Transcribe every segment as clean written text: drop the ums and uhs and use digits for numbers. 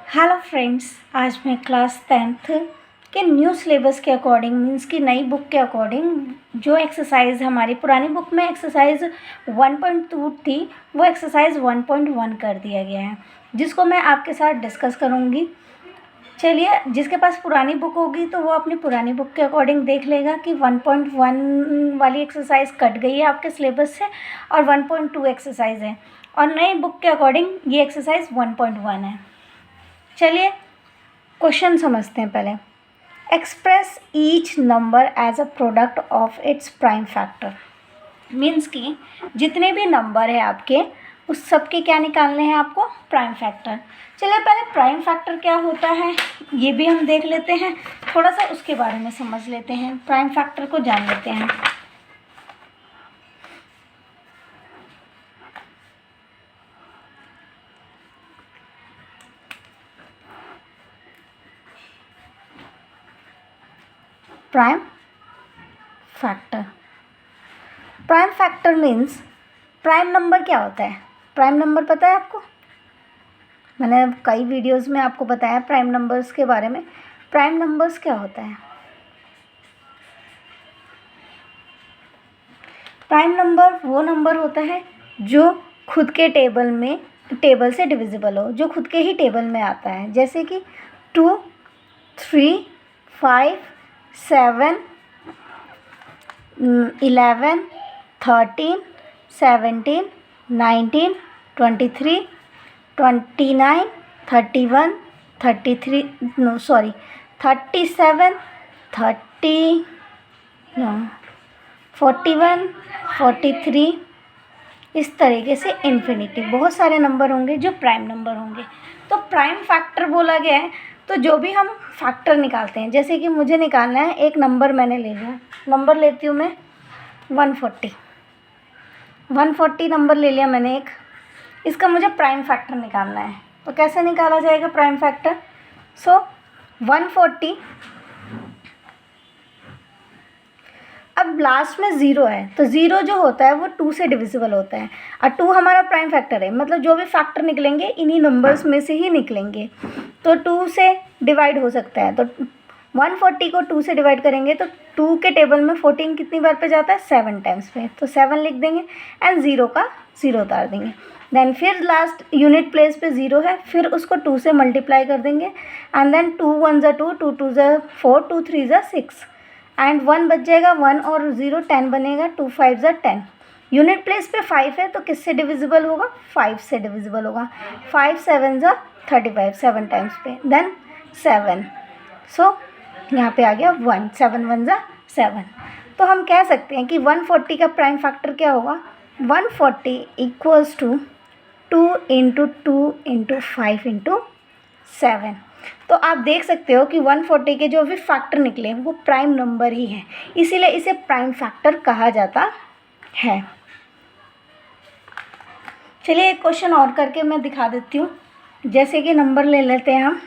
Hello friends, आज मैं class 10th के न्यू सिलेबस के अकॉर्डिंग मीन्स कि नई बुक के अकॉर्डिंग जो एक्सरसाइज हमारी पुरानी बुक में एक्सरसाइज 1.2 थी वो एक्सरसाइज 1.1 कर दिया गया है, जिसको मैं आपके साथ डिस्कस करूँगी। चलिए, जिसके पास पुरानी बुक होगी तो वो अपनी पुरानी बुक के अकॉर्डिंग देख लेगा कि 1.1 वाली एक्सरसाइज कट गई है आपके सिलेबस से और 1.2 एक्सरसाइज है, और नई बुक के अकॉर्डिंग ये एक्सरसाइज 1.1 है। चलिए क्वेश्चन समझते हैं पहले। Express each number as a product of its prime factor. Means कि जितने भी नंबर है आपके उस सब के क्या निकालने हैं आपको, प्राइम फैक्टर। चलिए पहले प्राइम फैक्टर क्या होता है ये भी हम देख लेते हैं, थोड़ा सा उसके बारे में समझ लेते हैं, प्राइम फैक्टर को जान लेते हैं। Prime factor, prime factor means prime number क्या होता है। प्राइम नंबर पता है आपको, मैंने कई वीडियोस में आपको बताया प्राइम नंबर्स के बारे में। प्राइम नंबर्स क्या होता है? प्राइम नंबर वो नंबर होता है जो खुद के टेबल से डिविजिबल हो, जो खुद के ही टेबल में आता है, जैसे कि 2, 3, 5, 7, 11, 13, 17, 19, 23, 29, 31, 37, 41, 43, इस तरीके से इन्फिनिटी बहुत सारे नंबर होंगे जो प्राइम नंबर होंगे। तो प्राइम फैक्टर बोला गया है तो जो भी हम फैक्टर निकालते हैं, जैसे कि मुझे निकालना है एक नंबर, मैंने ले लिया, नंबर लेती हूँ मैं 140 नंबर ले लिया मैंने एक, इसका मुझे प्राइम फैक्टर निकालना है। तो कैसे निकाला जाएगा प्राइम फैक्टर? 140, अब लास्ट में ज़ीरो है तो ज़ीरो जो होता है वो 2 से डिविजिबल होता है, और 2 हमारा प्राइम फैक्टर है, मतलब जो भी फैक्टर निकलेंगे इन्हीं नंबर्स में से ही निकलेंगे, तो 2 से डिवाइड हो सकता है। तो 140 को 2 से डिवाइड करेंगे तो 2 के टेबल में 14 कितनी बार पे जाता है, 7 टाइम्स पे, तो 7 लिख देंगे एंड ज़ीरो का ज़ीरो उतार देंगे। देन फिर लास्ट यूनिट प्लेस पे ज़ीरो है, फिर उसको 2 से मल्टीप्लाई कर देंगे एंड देन 2 1 ज़ा 2, 2 2 ज़ा 4, 2 3 ज़ा 6 एंड 1 बच जाएगा, 1 और 0 10 बनेगा, 2 5 ज़ा 10। यूनिट प्लेस पे 5 है तो किससे डिविजिबल होगा, 5 से डिविजिबल होगा, 5 7 ज़ा 35, 7 टाइम्स पे, देन 7, सो यहाँ पे आ गया 1, 7 1 ज़ा 7। तो हम कह सकते हैं कि 140 का प्राइम फैक्टर क्या होगा, 140 equals to 2 into 2 into 5 into 7। तो आप देख सकते हो कि 140 के जो भी फैक्टर निकले वो प्राइम नंबर ही हैं, इसीलिए इसे प्राइम फैक्टर कहा जाता है। चलिए एक क्वेश्चन और करके मैं दिखा देती हूँ, जैसे कि नंबर ले लेते हैं हम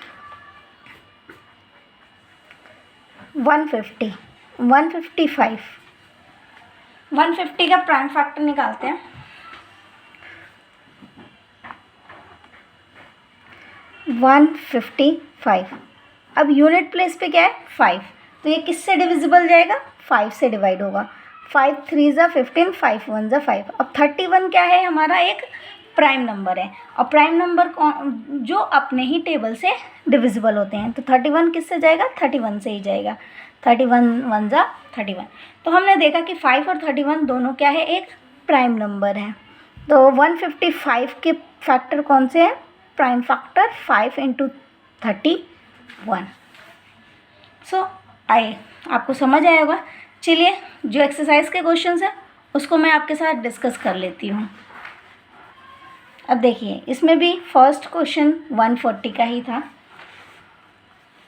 150, 155, 150 का प्राइम फैक्टर निकालते हैं। 155, अब यूनिट प्लेस पे क्या है, 5, तो ये किससे डिविजिबल जाएगा, 5 से डिवाइड होगा, 5 3 ज़ा 15, 5 1 ज़ा 5। अब 31 क्या है, हमारा एक प्राइम नंबर है, और प्राइम नंबर जो अपने ही टेबल से डिविजिबल होते हैं, तो 31 किससे जाएगा, 31 से ही जाएगा, 31 1 ज़ा 31। तो हमने देखा कि 5 और 31 दोनों क्या है, एक प्राइम नंबर है। तो 155 के फैक्टर कौन से हैं, प्राइम फैक्टर 5 इंटू 31। सो आइए आपको समझ आया होगा। चलिए जो एक्सरसाइज के क्वेश्चंस हैं उसको मैं आपके साथ डिस्कस कर लेती हूँ। अब देखिए इसमें भी फर्स्ट क्वेश्चन 140 का ही था।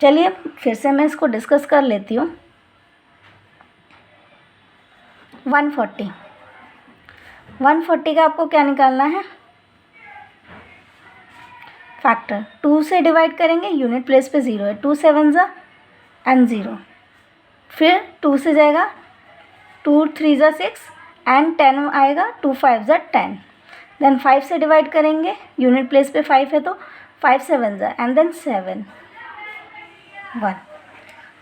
चलिए फिर से मैं इसको डिस्कस कर लेती हूँ। 140 का आपको क्या निकालना है, फैक्टर 2 से डिवाइड करेंगे, यूनिट प्लेस पे 0 है, 2 7 ज़ा एंड 0, फिर 2 से जाएगा, 2 3 ज़ा 6 एंड 10 आएगा, 2 5 ज़ा 10, देन 5 से डिवाइड करेंगे, यूनिट प्लेस पे 5 है तो 5 7 एंड देन 7 1।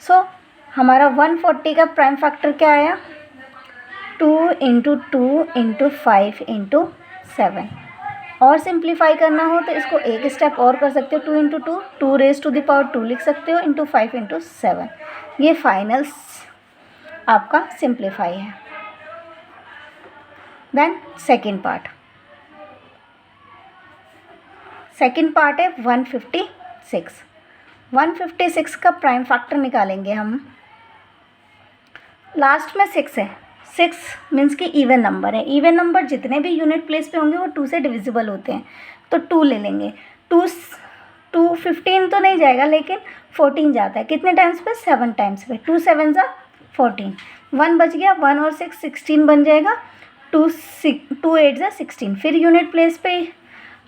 सो हमारा 140 का प्राइम फैक्टर क्या आया? 2 इंटू 2 इंटू 5 इंटू 7। और सिंप्लीफाई करना हो तो इसको एक स्टेप और कर सकते हो, 2 into 2 2 raise to the power 2 लिख सकते हो इंटू 5 इंटू 7। ये फाइनल आपका सिंप्लीफाई है। देन सेकेंड पार्ट है 156। 156 का प्राइम फैक्टर निकालेंगे हम। लास्ट में 6 है, 6 मीन्स कि इवन नंबर है। इवन नंबर जितने भी यूनिट प्लेस पे होंगे वो 2 से डिविजिबल होते हैं, तो 2 ले लेंगे। 2 15 तो नहीं जाएगा लेकिन 14 जाता है। कितने टाइम्स पे? 7 टाइम्स पे। 2 7 14, 1 बच गया, 1 और 6 16 बन जाएगा। 2 8 16। फिर यूनिट प्लेस पे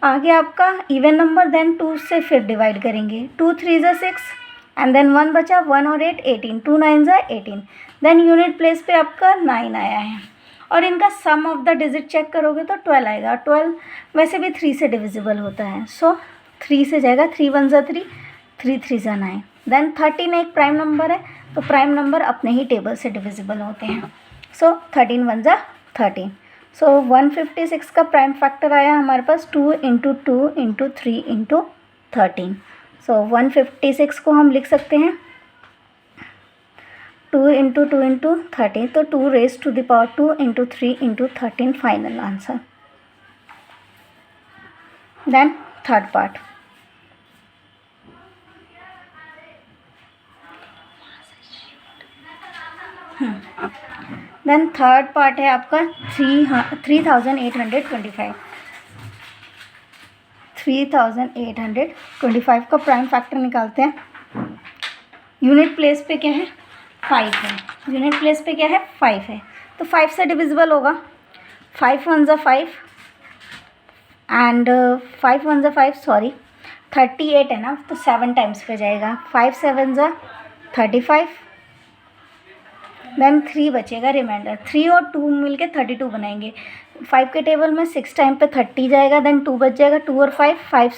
आ गया आपका इवन नंबर, देन 2 से फिर डिवाइड करेंगे। 2 3 6 एंड देन 1 बचा, 1 और 8 18, 2 9 18। देन यूनिट प्लेस पे आपका 9 आया है। और इनका सम ऑफ द डिजिट चेक करोगे तो 12 आएगा। 12 वैसे भी 3 से डिविजिबल होता है, सो 3 से जाएगा। 3 1 3, 3 3 9। देन 13 एक प्राइम नंबर है, तो प्राइम नंबर अपने ही टेबल से डिविजिबल होते हैं। सो 13 1 13। सो 156 का प्राइम फैक्टर आया हमारे पास 2 इंटू 2 इंटू 3 इंटू 13। सो 156 को हम लिख सकते हैं 2 इंटू 2 इंटू 13, तो 2 raise to the power 2 into 3 into 13 final answer. Then third part, then third part है आपका 3825। 3825 का प्राइम फैक्टर निकालते हैं। यूनिट प्लेस पे क्या है? 5 है। यूनिट प्लेस पे क्या है? 5 है, तो 5 से डिविजिबल होगा। 5 1 5 एंड 5 1 5 सॉरी 38 है ना, तो 7 टाइम्स पे जाएगा। 5 7 35, देन 3 बचेगा रिमाइंडर। 3 और 2 मिलके 32 बनाएंगे। 5 के टेबल में 6 टाइम पे 30 जाएगा, देन 2 बच जाएगा। 2 और 5 5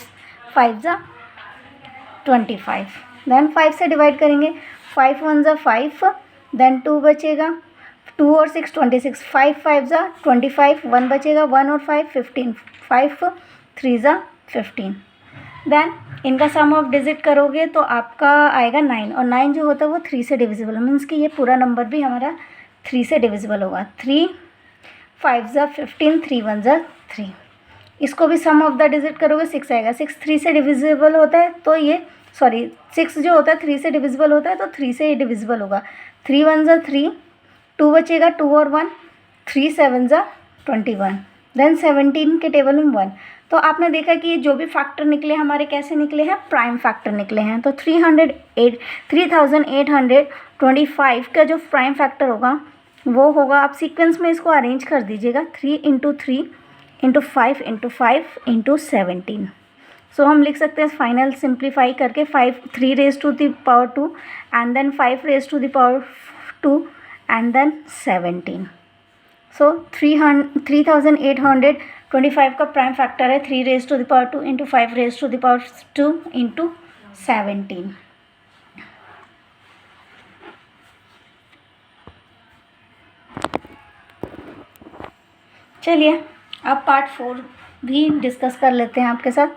25। देन 5 से डिवाइड करेंगे। 5 1 5, देन 2 बचेगा। 2 और 6 26, 5 5 25, 1 बचेगा। 1 और 5 15, 5 3 15। देन इनका सम ऑफ डिजिट करोगे तो आपका आएगा 9, और 9 जो होता है वो 3 से डिविजिबल, मीन्स कि ये पूरा नंबर भी हमारा 3 से डिविजिबल होगा। 3 5 15, 3 1 3। इसको भी सम ऑफ द डिजिट करोगे 6 आएगा। 6 3 से डिविजिबल होता है, तो ये 6 जो होता है 3 से डिविजिबल होता है, तो 3 से ही डिविजिबल होगा। 3 1 3, 2 बचेगा। 2 और 1 3 7 21, देन 17 के टेबल में 1। तो आपने देखा कि ये जो भी फैक्टर निकले हमारे कैसे निकले हैं? प्राइम फैक्टर निकले हैं। तो 3825 का जो प्राइम फैक्टर होगा वो होगा, आप सीक्वेंस में इसको अरेंज कर दीजिएगा, 3 into 3 into 5 into 5 into 17। So हम लिख सकते हैं फाइनल सिंप्लीफाई करके 3 raise to the power 2 and then 5 raise to the power 2 and then 17। So 3825 का प्राइम फैक्टर है 3 raise to the power 2 into 5 raise to the power 2 into 17। चलिए अब part 4 भी डिस्कस कर लेते हैं आपके साथ।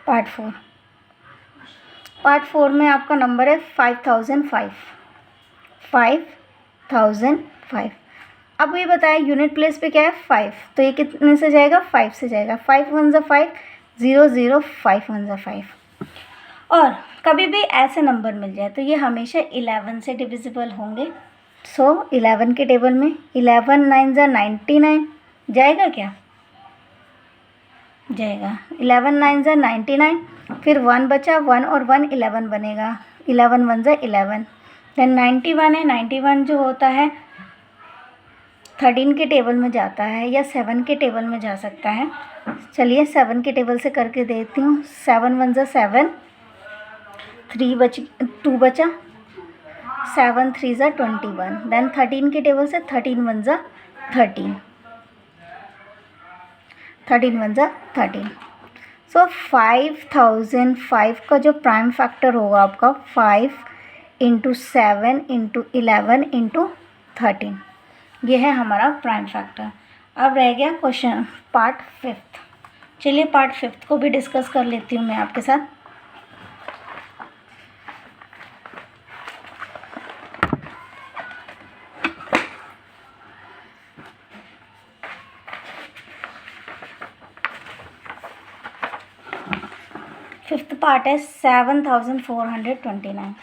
पार्ट 4 में आपका नंबर है 5005। 5005। अब ये बताया यूनिट प्लेस पे क्या है? 5, तो ये कितने से जाएगा? 5 से जाएगा। 5 1 5, 0 0 5 1 5। और कभी भी ऐसे नंबर मिल जाए तो ये हमेशा 11 से डिविजिबल होंगे। सो 11 के टेबल में 11 9 99 जाएगा क्या? जाएगा। 11 9 99, फिर 1 बचा, 1 और 1 11 बनेगा। 11 1 11, देन 91 है। 91 जो होता है 13 के टेबल में जाता है या 7 के टेबल में जा सकता है। चलिए 7 के टेबल से करके देती हूँ। 7 1 7, 2 बचा, 7 3 21, देन 13 के टेबल से 13 1 13, 13 1 13। सो 5005 का जो प्राइम फैक्टर होगा आपका 5 इंटू 7 इंटू 11 इंटू 13, ये है हमारा प्राइम फैक्टर। अब रह गया क्वेश्चन पार्ट 5। चलिए पार्ट 5 को भी डिस्कस कर लेती हूँ मैं आपके साथ। फिफ्थ पार्ट है 7429।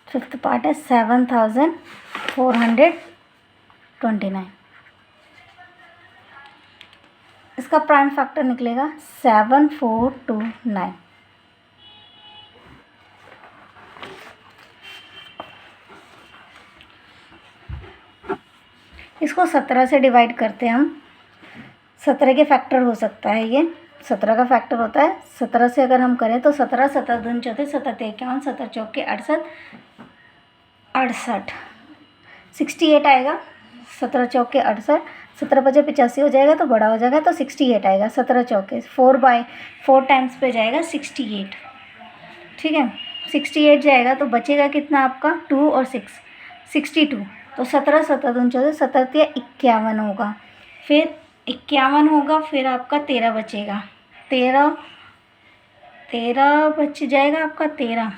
फिफ्थ पार्ट है 7429। इसका प्राइम फैक्टर निकलेगा 7429। इसको 17 से डिवाइड करते हैं हम। 17 के फैक्टर हो सकता है, ये 17 का फैक्टर होता है। 17 से अगर हम करें तो 17 17 दूनी 34, 17 51, 17 चौके 68, 68 आएगा। 17 चौके 68, 17 बजे 85 हो जाएगा तो बड़ा हो जाएगा तो 68 आएगा। 17 चौके 4 टाइम्स पे जाएगा 68, ठीक है। 68 जाएगा तो बचेगा कितना आपका 2 और 6, 62। तो 17 17 दूनी 34, 17 51 होगा, फिर 51 होगा, फिर आपका 13 बचेगा। 13 बच जाएगा आपका 13।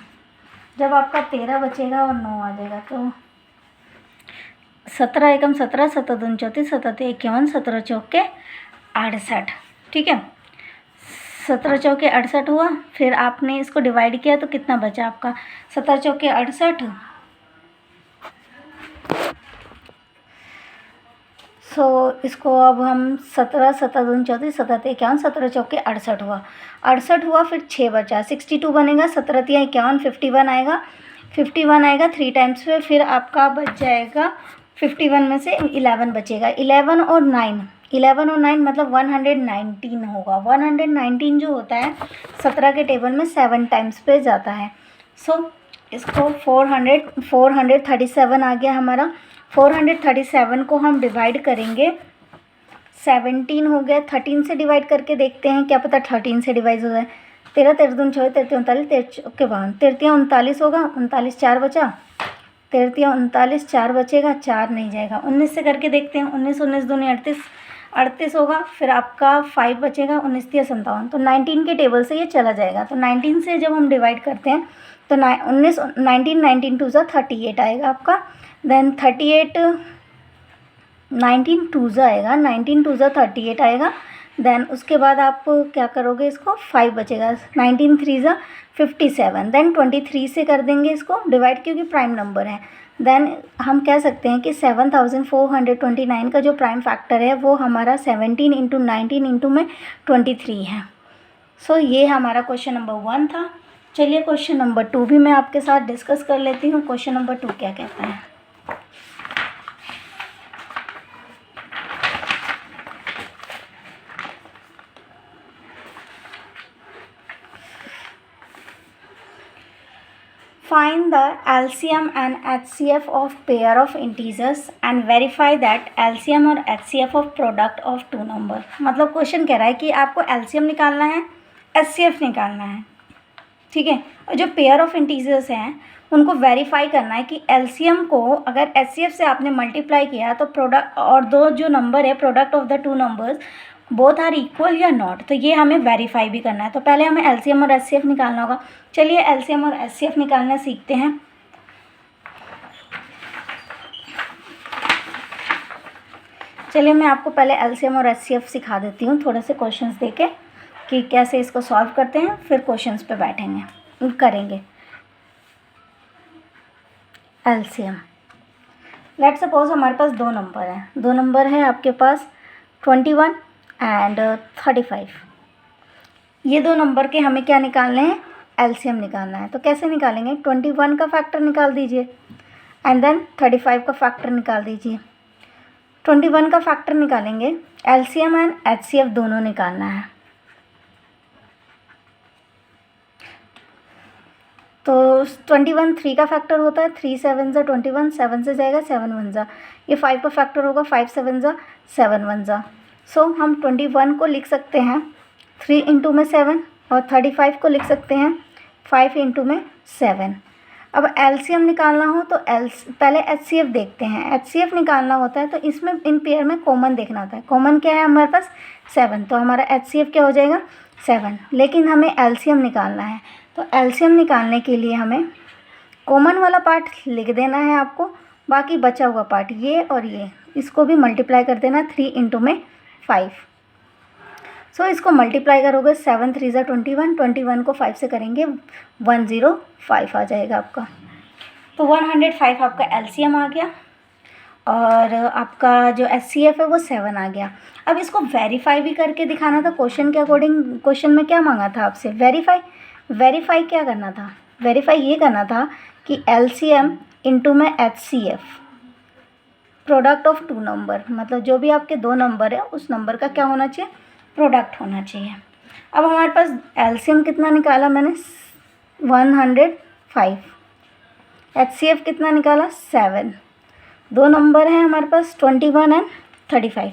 जब आपका 13 बचेगा और 9 आ जाएगा तो 17 एकम 17, 17 दूनी 34, 17 51, 17 चौके 68, ठीक है। 17 चौके 68 हुआ, फिर आपने इसको डिवाइड किया तो कितना बचा आपका 17 चौके 68। सो इसको अब हम 17 17 दूनी 34, 17 51, 17 चौके 68 हुआ। 68 हुआ, फिर 6 बचा, 62 बनेगा। 17 51, 51 आएगा। 51 आएगा 3 टाइम्स पे, फिर आपका बच जाएगा 51 में से 11 बचेगा। 11 और 9 मतलब 119 होगा। 119 जो होता है 17 के टेबल में 7 टाइम्स पे जाता है। सो इसको 437 आ गया हमारा। 437 को हम डिवाइड करेंगे, 17 हो गया। 13 से डिवाइड करके देखते हैं, क्या पता 13 से डिवाइड हो जाए। 13 13 दूनी 6, 13 39, 13 के बाद 13 39 होगा। 39 4 बचा, 13 39 4 बचेगा, 4 नहीं जाएगा। 19 से करके देखते हैं, 19 19 दूनी 38, 38 होगा। फिर आपका 5 बचेगा, 19 3 57। तो 19 के टेबल से ये चला जाएगा। तो 19 से जब हम डिवाइड करते हैं तो 19 2 38 आएगा आपका। देन 38 19 2 आएगा, 19 2 38 आएगा। देन उसके बाद आप क्या करोगे, इसको 5 बचेगा। 19 3 57। देन 23 से कर देंगे इसको डिवाइड, क्योंकि प्राइम नंबर है। देन हम कह सकते हैं कि 7429 का जो प्राइम फैक्टर है वो हमारा 17 इंटू 19 इंटू में 23 है। सो ये हमारा क्वेश्चन नंबर 1 था। चलिए क्वेश्चन नंबर 2 भी मैं आपके साथ डिस्कस कर लेती हूँ। क्वेश्चन नंबर 2 क्या कहता है। Find the LCM and HCF of pair of integers and verify that LCM और HCF of product of two number। मतलब क्वेश्चन कह रहा है कि आपको LCM निकालना है, HCF निकालना है, ठीक है। और जो पेयर ऑफ इंटीजर्स हैं उनको वेरीफाई करना है कि LCM को अगर HCF से आपने मल्टीप्लाई किया तो प्रोडक्ट और दो जो नंबर है product of the two numbers both are equal या नॉट, तो ये हमें वेरीफाई भी करना है। तो पहले हमें LCM और HCF निकालना होगा। चलिए LCM और HCF निकालना सीखते हैं। चलिए मैं आपको पहले LCM और HCF सिखा देती हूँ थोड़े से क्वेश्चंस देके कि कैसे इसको सॉल्व करते हैं, फिर क्वेश्चंस पे बैठेंगे करेंगे। LCM, लेट सपोज हमारे पास दो नंबर हैं। दो नंबर है आपके पास 21 एंड 35। ये दो नंबर के हमें क्या निकालने हैं, LCM निकालना है। तो कैसे निकालेंगे, 21 का फैक्टर निकाल दीजिए एंड देन 35 का फैक्टर निकाल दीजिए। 21 का फैक्टर निकालेंगे, LCM एंड HCF दोनों निकालना है। तो 21 3 का फैक्टर होता है, 3 7 ज़ा 21, 7 से जाएगा 7 1 ज़ा, ये 5 का फैक्टर होगा, 5 7 ज़ा 7 1 ज़ा। सो हम 21 को लिख सकते हैं 3 इंटू में 7 और 35 को लिख सकते हैं 5 इंटू में 7। अब एलसीएम निकालना हो तो पहले एचसीएफ देखते हैं। एचसीएफ निकालना होता है तो इसमें इन पेयर में कॉमन देखना होता है। कॉमन क्या है हमारे पास? 7, तो हमारा एचसीएफ क्या हो जाएगा? 7। लेकिन हमें एलसीएम निकालना है, तो एलसीएम निकालने के लिए हमें कॉमन वाला पार्ट लिख देना है आपको, बाकी बचा हुआ पार्ट ये और ये, इसको भी मल्टीप्लाई कर देना 3 इंटू में 5। सो इसको मल्टीप्लाई करोगे 7 3 ज़ा 21, 21 को 5 से करेंगे 105 आ जाएगा आपका। तो 105 आपका एलसीएम आ गया और आपका जो एचसीएफ है वो 7 आ गया। अब इसको वेरीफाई भी करके दिखाना था क्वेश्चन के अकॉर्डिंग। क्वेश्चन में क्या मांगा था आपसे? वेरीफाई क्या करना था? वेरीफाई ये करना था कि एलसीएम इंटू में एचसीएफ, प्रोडक्ट ऑफ 2 नंबर, मतलब जो भी आपके 2 नंबर है उस नंबर का क्या होना चाहिए? प्रोडक्ट होना चाहिए। अब हमारे पास एलसीएम कितना निकाला मैंने? 105। एचसीएफ कितना निकाला? 7। 2 नंबर हैं हमारे पास 21 एंड 35।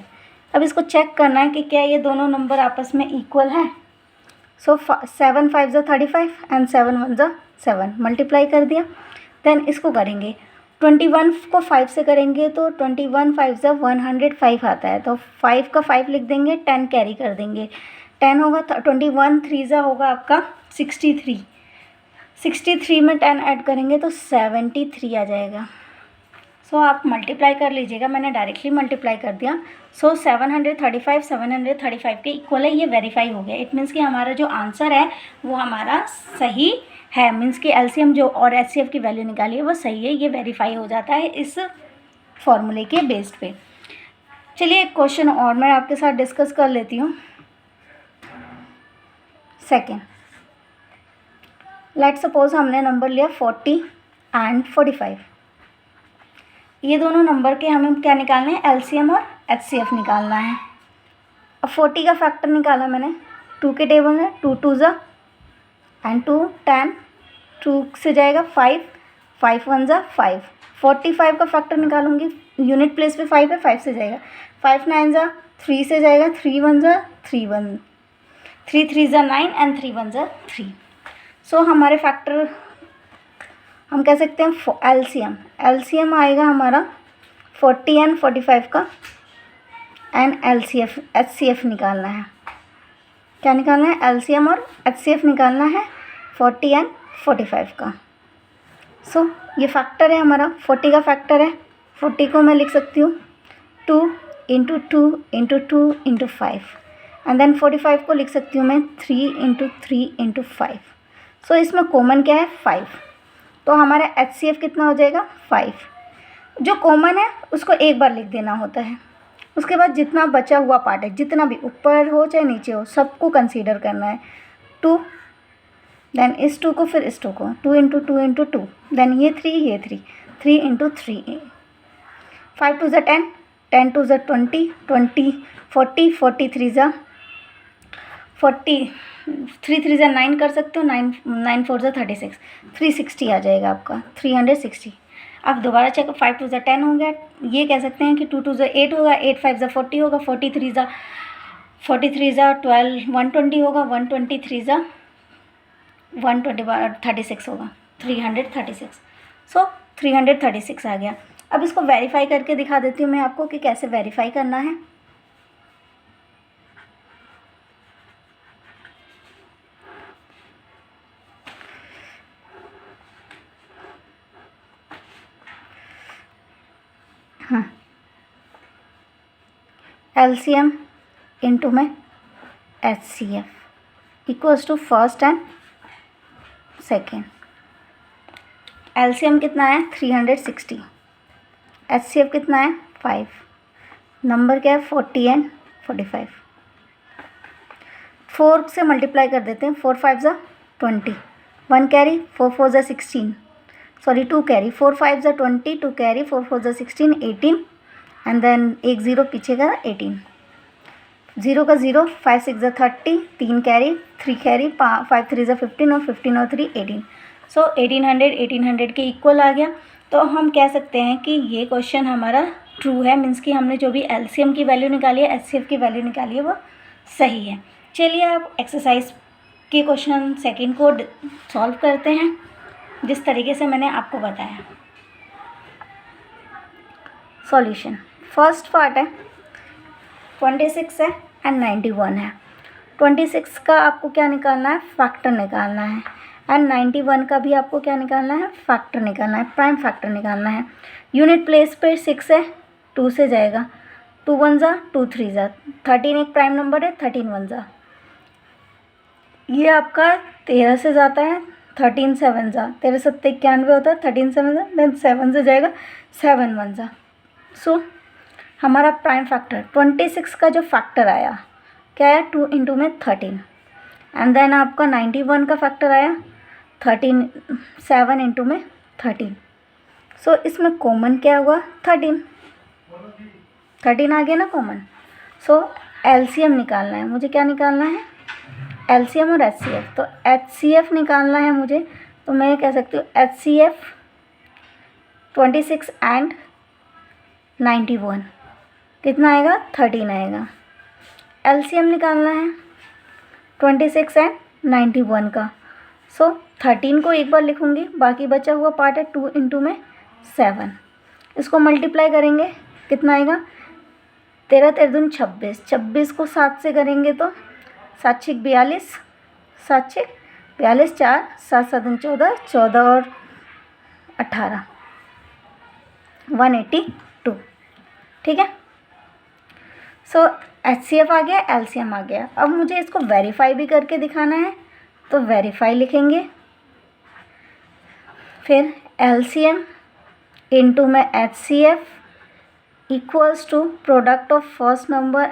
अब इसको चेक करना है कि क्या ये दोनों नंबर आपस में इक्वल हैं। सो 7 5 ज़ा 35 एंड 7 1 ज़ा 7, मल्टीप्लाई कर दिया। देन इसको करेंगे 21 को 5 से करेंगे तो 21 5 ज़ा 105 आता है, तो 5 का 5 लिख देंगे, 10 कैरी कर देंगे, 10 होगा 21 3 ज़ा होगा आपका 63, 63 में 10 ऐड करेंगे तो 73 आ जाएगा। सो आप मल्टीप्लाई कर लीजिएगा, मैंने डायरेक्टली मल्टीप्लाई कर दिया। सो 735 के इक्वल है, ये वेरीफाई हो गया। इट मीन्स कि हमारा जो आंसर है वो हमारा सही है, मीन्स कि एलसीएम जो और एचसीएफ की वैल्यू निकाली है वो सही है, ये वेरीफाई हो जाता है इस फॉर्मूले के बेस्ड पे। चलिए एक क्वेश्चन और मैं आपके साथ डिस्कस कर लेती हूँ। सेकेंड, लेट सपोज हमने नंबर लिया 40 एंड 45। ये दोनों नंबर के हमें क्या निकालना है? एलसीएम और एचसीएफ निकालना है। अब 40 का फैक्टर निकाला मैंने, 2 के टेबल में 2 2 ज़ा एंड 2 10, 2 से जाएगा 5, 5 1 ज़ा 5। 45 का फैक्टर निकालूंगी, यूनिट प्लेस पे 5 है, 5 से जाएगा 5 9 ज़ा 3 से जाएगा 3 1 ज़ा 3 1, 3 3 ज़ा 9 एंड 3 1 ज़ा 3। सो हमारे फैक्टर हम कह सकते हैं एलसीएम आएगा हमारा 40 एंड 45 का, एंड एचसीएफ निकालना है। क्या निकालना है? एलसीएम और एचसीएफ निकालना है 40 एंड 45 का। सो ये फैक्टर है हमारा, 40 का फैक्टर है, 40 को मैं लिख सकती हूँ 2 into 2 into 2 into 5, and then 45 को लिख सकती हूँ मैं 3 इंटू 3 इंटू 5। सो इसमें कॉमन क्या है? 5। तो हमारा एचसीएफ कितना हो जाएगा? 5। जो कॉमन है उसको एक बार लिख देना होता है, उसके बाद जितना बचा हुआ पार्ट है, जितना भी ऊपर हो चाहे नीचे हो, सबको कंसीडर करना है। 2, देन इस 2 को, फिर इस 2 को, 2 इंटू 2 इंटू 2, देन ये 3 इंटू 3, 5 2 ज़ा 10, 10 2 ज़ा 20, 20 40, 43 ज़ा 40, 3 3 ज़ा 9 कर सकते हो, 9 4 ज़ा 36, 360 आ जाएगा आपका, 360। अब दोबारा चेक, 5 2 ज़ा 10 हो गया, ये कह सकते हैं कि 2 2 ज़ा 8 होगा, 8 5 ज़ा 40 होगा, 43 ज़ा 12, 120 होगा, 123 ज़ा 136 होगा, 336। सो 336 आ गया। अब इसको वेरीफाई करके दिखा देती हूँ मैं आपको कि कैसे वेरीफाई करना है। एलसीएम इंटू में HCF equals to first and second. LCM कितना है? 360। एचसीएफ कितना है? 5। नंबर क्या है? 40 एंड 45। 4 से मल्टीप्लाई कर देते हैं, 4 5 ज़ा 20, 1 कैरी, 4 4 ज़ा 16, सॉरी 2 कैरी, 4 5 ज़ा 20, 2 कैरी, 4 4 ज़ा 16, 18, एंड देन एक 0 पीछे का 18, 0 का 0, 5 6 ज़ा 30, 3 कैरी, 3 कैरी, 5 3 ज़ा 15 और 15 और 3 18, सो 1800 के इक्वल आ गया। तो हम कह सकते हैं कि ये क्वेश्चन हमारा ट्रू है, मीन्स कि हमने जो भी एलसीएम की वैल्यू निकाली है, एचसीएफ की वैल्यू निकाली है, वो सही है। चलिए अब एक्सरसाइज के क्वेश्चन सेकंड को सॉल्व करते हैं जिस तरीके से मैंने आपको बताया। सॉल्यूशन, फर्स्ट पार्ट है 26 है एंड 91 है। 26 का आपको क्या निकालना है, फैक्टर निकालना है, एंड 91 का भी आपको क्या निकालना है, फैक्टर निकालना है, प्राइम फैक्टर निकालना है। यूनिट प्लेस पे 6 है, 2 से जाएगा, 2 1 जा 2 3 जा, 13 एक प्राइम नंबर है, 13 1 जा, ये आपका 13 से जाता है, 13 7 जा, 13 7 91 होता है, 13 7 जा, देन 7 से जाएगा, 7 1 जा। सो हमारा प्राइम फैक्टर 26 का जो फैक्टर आया क्या आया, 2 इंटू में 13, एंड देन आपका 91 का फैक्टर आया 13, 7 इंटू में 13। सो इसमें कॉमन क्या हुआ, 13 आ गया ना कॉमन। सो एलसीएम निकालना है मुझे, क्या निकालना है, एलसीएम और एचसीएफ। तो एचसीएफ निकालना है मुझे, तो मैं कह सकती हूँ एचसीएफ 26 एंड 91 कितना आएगा, 13 आएगा। एलसीएम निकालना है 26 एंड 91 का। सो 13 को एक बार लिखूँगी, बाकी बचा हुआ पार्ट है 2 इंटू में 7, इसको मल्टीप्लाई करेंगे कितना आएगा, 13 13 दूनी 26, 26 को 7 से करेंगे तो 7 6 42, 7 6 42, 4 7 7 14, 14 और 18, 182, ठीक है। सो एचसीएफ आ गया, एलसीएम आ गया। अब मुझे इसको वेरीफाई भी करके दिखाना है, तो वेरीफाई लिखेंगे, फिर एलसीएम इंटू में HCF equals to product of first number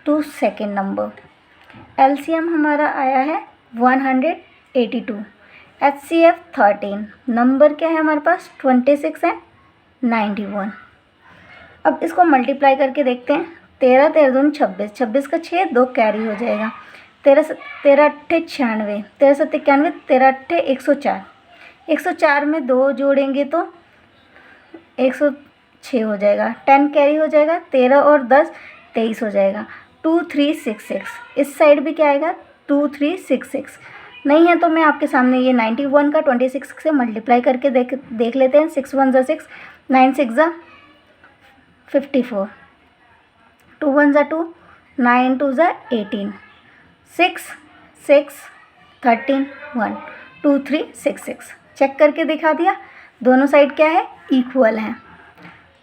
to second number. LCM हमारा आया है 182, एचसीएफ 13, नंबर क्या है हमारे पास 26 एंड 91। अब इसको मल्टीप्लाई करके देखते हैं, 13 13 दूनी 26, 26 का 6 2 कैरी हो जाएगा, 13 13 8 96, 13 7 91, 13 8 104, 104 में 2 जोड़ेंगे तो 106 हो जाएगा, 10 कैरी हो जाएगा, 13 और 10 23 हो जाएगा, 2366। इस साइड भी क्या आएगा, 2366। नहीं है तो मैं आपके सामने ये 91 का 26 से मल्टीप्लाई करके देख लेते हैं। 6 1 जा 6, 9 6 जा 54, 2 1 जा 2, 9 2 जा 18, 6 6 13 1, 2 3 6 6। चेक करके दिखा दिया, दोनों साइड क्या है, इक्वल है।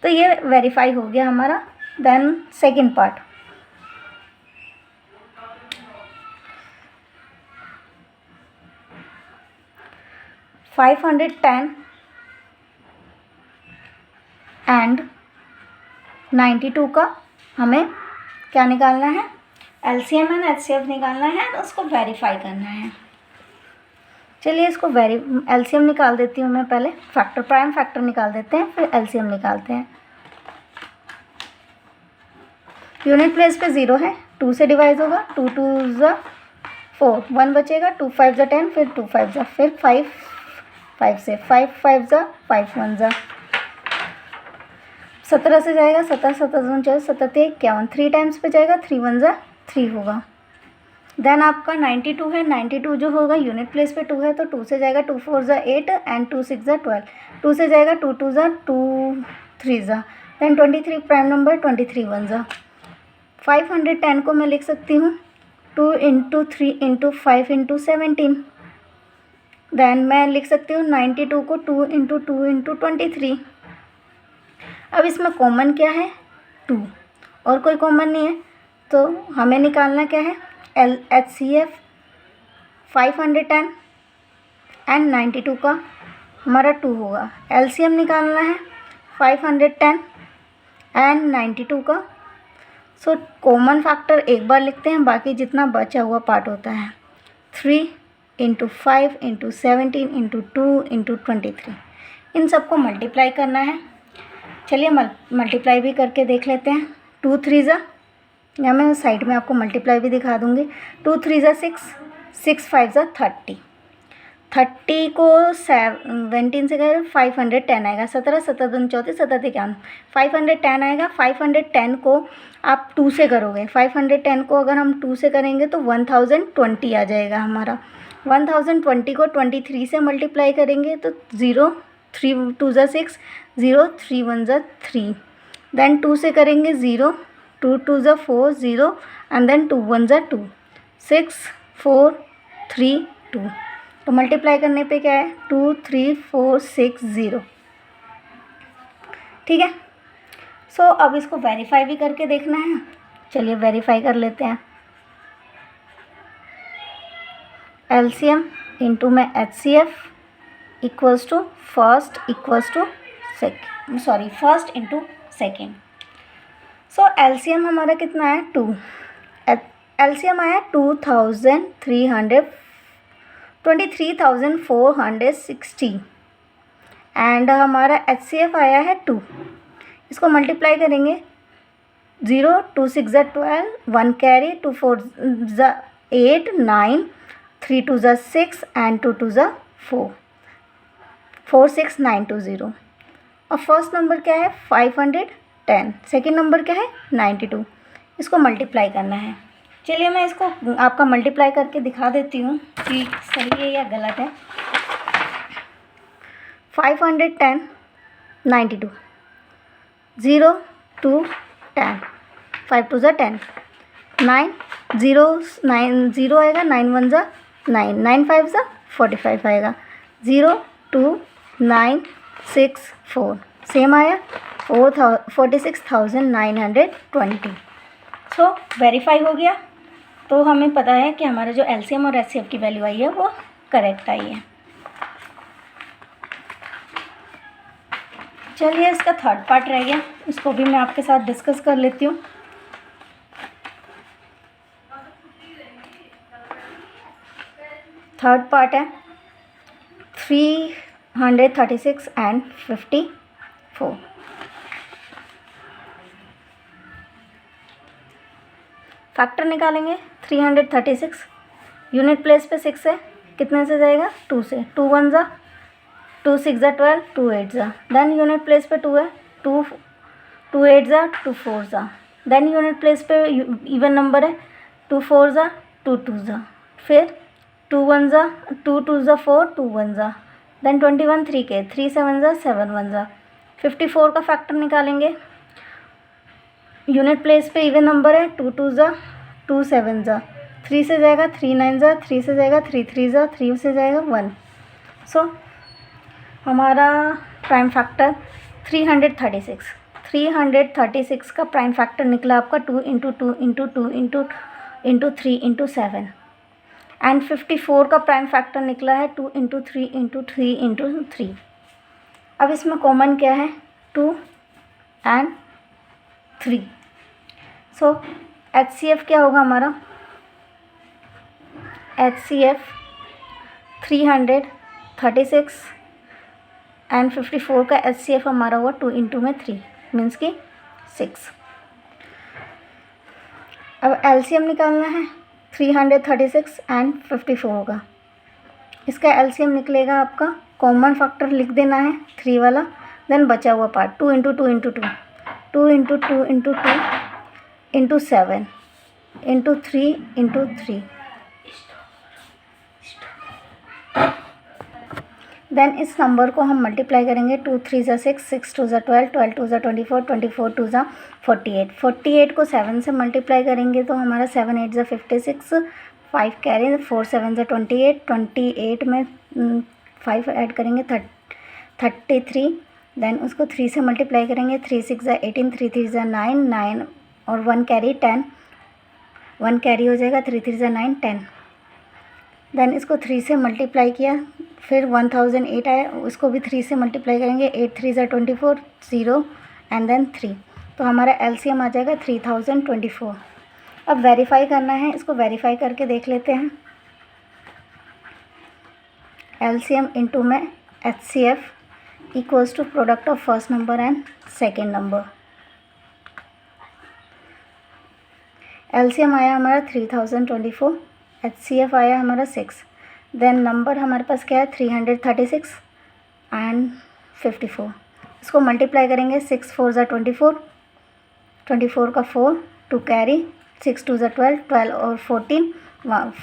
तो ये वेरीफाई हो गया हमारा। देन सेकंड पार्ट, $510 एंड 92 का हमें क्या निकालना है, एलसीएम एंड एचसीएफ निकालना है, तो उसको वेरीफाई करना है। चलिए इसको एलसीएम निकाल देती हूँ मैं, पहले फैक्टर प्राइम फैक्टर निकाल देते हैं, फिर एलसीएम निकालते हैं। यूनिट प्लेस पे 0 है, 2 से डिवाइड होगा, 2 2 जा 4, 1 बचेगा, 2 5 जा 10, फिर 2 5 जा, फिर 5 5 से 5 5 जा 5 1 जा, 17 से जाएगा, 17 17 दूनी 14, 17 51, 3 टाइम्स पे जाएगा, 3 1 जा 3 होगा। देन आपका 92 है, 92 जो होगा यूनिट प्लेस पे 2 है, तो 2 से जाएगा, 2 4 जा 8 एंड 2 6 जा 12, 2 से जाएगा, 2 2 जा 2 3 जा, देन 23 प्राइम नंबर, 23 1 जा। 510 को मैं लिख सकती हूँ 2 इंटू 3 इंटू 5 इंटू 17। देन मैं लिख सकती हूँ 92 को 2 इंटू 2 इंटू 23। अब इसमें कॉमन क्या है, 2, और कोई कॉमन नहीं है, तो हमें निकालना क्या है, एचसीएफ 510 एंड 92 का हमारा 2 होगा। एलसीएम निकालना है 510 एंड 92 का। सो कॉमन फैक्टर एक बार लिखते हैं, बाकी जितना बचा हुआ पार्ट होता है 3 इंटू 5 इंटू 17 इंटू 2 इंटू 23, इन सबको मल्टीप्लाई करना है। चलिए मल्टीप्लाई भी करके देख लेते हैं। 2 3 जा, या मैं साइड में आपको मल्टीप्लाई भी दिखा दूँगी। 2 3 जा 6, 6 5 जा 30, 30 को 17 से करें 510 आएगा, 17 17 दूनी 34 17 51 510 आएगा। 510 को आप 2 से करोगे, 510 को अगर हम 2 से करेंगे तो 1020 आ जाएगा हमारा। 1020 को 23 से मल्टीप्लाई करेंगे तो 0 3 2 ज़ा 6, 0 3 1 ज़ा 3, देन 2 से करेंगे 0 2 2 ज़ा 4 0 एंड देन 2 1 ज़ा 2 6 4 3 2। तो मल्टीप्लाई करने पे क्या है 2 3 4 6 0। ठीक है। सो अब इसको वेरीफाई भी करके देखना है। चलिए वेरीफाई कर लेते हैं। एलसीएम इंटू में HCF equals to first equals to second, sorry first into second. So LCM हमारा कितना है 2, एलसीएम आया 23,460 एंड हमारा HCF आया है 2। इसको मल्टीप्लाई करेंगे 0 2 6 ज़ा 12, 1 कैरी 2 4 ज़ा 8 9 3 2 ज़ा 6 एंड 2 2 ज़ा 4 4 6 9 2 0। और फर्स्ट नंबर क्या है 510, सेकेंड नंबर क्या है 92। इसको मल्टीप्लाई करना है। चलिए मैं इसको आपका मल्टीप्लाई करके दिखा देती हूँ कि सही है या गलत है। 510 92 0 2 10 5 2 ज़ा 10 9 0 9 0 आएगा 9 1 ज़ा 9 9 5 ज़ा 45 आएगा 0 2 9 6 4 सेम आया 46,920। सो वेरीफाई हो गया। तो हमें पता है कि हमारा जो एलसीएम और एचसीएफ की वैल्यू आई है वो करेक्ट आई है। चलिए इसका थर्ड पार्ट रह गया, इसको भी मैं आपके साथ डिस्कस कर लेती हूँ। थर्ड पार्ट है 336 एंड 54। फैक्टर निकालेंगे 336, यूनिट प्लेस पे 6 है, कितने से जाएगा 2 से, 2 1 ज़ा 2 6 ज़ा 12 2 8 ज़ा, देन यूनिट प्लेस पे 2 है 2 2 8 ज़ा 2 4 ज़ा, देन यूनिट प्लेस पे इवन नंबर है 2 4 ज़ा 2 2 ज़ा, फिर 2 1 ज़ा 2 2 ज़ा 4 2 1 ज़ा, देन 21 3 के 3 7 ज़ा 7 1 ज़ा। 54 का फैक्टर निकालेंगे, यूनिट प्लेस पे इवन नंबर है 2 2 ज़ा 2 7 ज़ा, 3 से जाएगा 3 9 ज़ा, 3 से जाएगा 3 3 ज़ा, 3 से जाएगा 1। सो हमारा प्राइम फैक्टर 336 का प्राइम फैक्टर निकला आपका 2 into 2 into 2 into 3 into 7 and 54 का प्राइम फैक्टर निकला है 2 इंटू 3 इंटू 3 इंटू 3। अब इसमें कॉमन क्या है 2 एंड 3। सो HCF क्या होगा हमारा, HCF 336 एंड 54 का HCF हमारा हुआ 2 इंटू में 3 मीन्स कि 6। अब LCM निकालना है 336 एंड 54 का। इसका LCM निकलेगा आपका, कॉमन फैक्टर लिख देना है 3 वाला, देन बचा हुआ part 2 into 2 into 2 2 into 2 into 2 into 7 into 3 into 3, then इस नंबर को हम मल्टीप्लाई करेंगे 2 3 ज़ा 6 6 2 ज़ा 12 12 2 ज़ा 24 24 2 ज़ा 48 48 को 7 से मल्टीप्लाई करेंगे तो हमारा 7 8 ज़ा 56 5 कैरी 4 7 ज़ा 28 28 में 5 ऐड करेंगे 33, देन उसको 3 से मल्टीप्लाई करेंगे 3 6 ज़ा 18 3 3 ज़ा 9 9 और 1 कैरी 10 1 कैरी हो जाएगा 3 3 ज़ा 9 10, देन इसको 3 से मल्टीप्लाई किया फिर 1008 आया, उसको भी 3 से मल्टीप्लाई करेंगे 8 3 ज़ा 24 0 एंड देन 3, तो हमारा LCM आ जाएगा 3024। अब वेरीफाई करना है, इसको वेरीफाई करके देख लेते हैं। LCM इंटू में HCF equals to product of first number and second number. LCM आया हमारा 3024, HCF आया हमारा 6, देन नंबर हमारे पास क्या है 336 एंड 54। इसको मल्टीप्लाई करेंगे 6 4 ज़ा 24, 24 का 4 टू कैरी, 6 2 ज़ा 12, 12 और 14,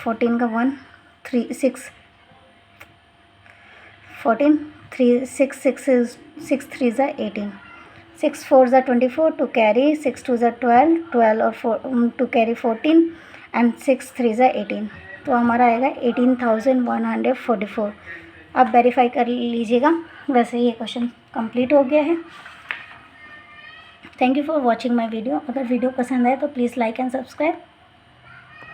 14 का 1 3 6 14 3 6 6 is 6 3 ज़ा 18, 6 4 ज़ा 24 टू कैरी, 6 2 ज़ा 12, 12 और 4 टू कैरी 14 एंड 6 3 ज़ा 18। तो हमारा आएगा 18,144। आप वेरीफाई कर लीजिएगा। वैसे ये क्वेश्चन कंप्लीट हो गया है। Thank you for watching my video. अगर वीडियो पसंद आए तो प्लीज़ लाइक एंड सब्सक्राइब।